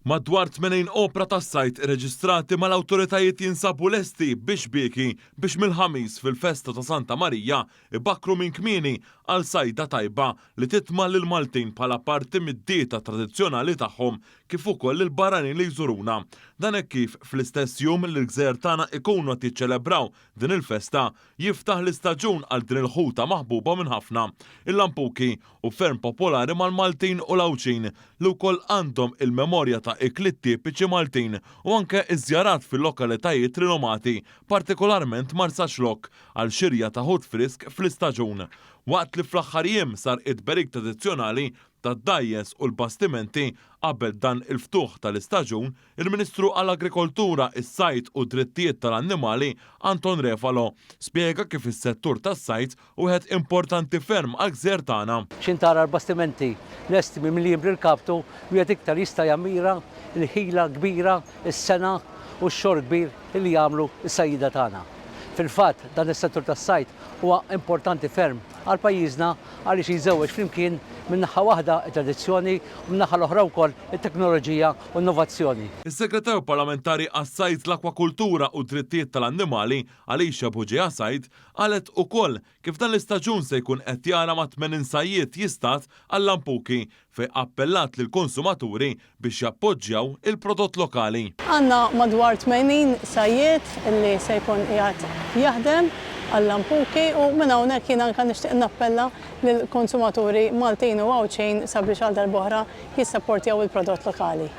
Madwar 80 opra tas-sajt irreġistrati mal-awtoritajiet jinsabu lesti biex mill-ħamis fil-festa ta' Santa Marija ibakru minn kmieni għal sajda tajba li titma' lil Maltin bħala parti mid-dieta tradizzjonali tagħhom kif ukoll il-barranin li jżuruna. Dan hekk kif fl-istess jum li l-gżejjer tagħna ikunu qed jiċċelebraw din il-festa jiftaħ l-istaġun għal din il-ħuta maħbuba minn ħafna. Il-lampuki u ferm popolari mal-Maltin u l-Awċin li wkoll għandhom il-memorja ta' iklit tipiċi Maltin u anke iżjarat fil-lokalitajiet rinomati, partikolarment Marsaxlok għal xirja ta' ħut frisk fl-istaġun. Waqt li fl-aħħar jiem sar id-berik tradizzjonali tad-dajjes u l-bastimenti qabel dan il-ftuħ tal-istaġun, il-Ministru għall-Agrikoltura, is-Sajt u Drittijiet tal-Annimali Anton Refalo spjega kif is-settur tas-sajt wieħed importanti ferm għall-gżejjer tagħna. X'intara l-bastimenti lesti milli jimbri l-kaptu wieħed iktar jista' jammira l-ħila kbira, is-sena u x-xogħol kbir li jagħmlu s-sajjida tagħna. Fil-fatt dan is-settur tas-sajt huwa importanti ferm għal pajjiżna għaliex jiżewweġ flimkien minn naħa waħda t-tradizzjoni u minn naħa l-oħra wkoll it-teknoloġija u innovazzjoni. Is-Segretarju Parlamentari għas-Sajt, l-Akwakultura u Drittijiet tal-Annimali Alicia Buġija Sajt qalet ukoll kif dan l-istaġun se jkun qed jara ma' 80 sajjiet jistat għall-lampuki fejn appellat lil konsumaturi biex jappoġġjaw il-prodott lokali. Għandna madwar 80 sajjiet li se jkun qiegħed jaħdem għall-lampuki u minn hawnhekk jien anke nixtieq nappella lill-konsumaturi Maltin u Awċin sabiex għal darb'oħra jissapportjaw il-prodott lokali.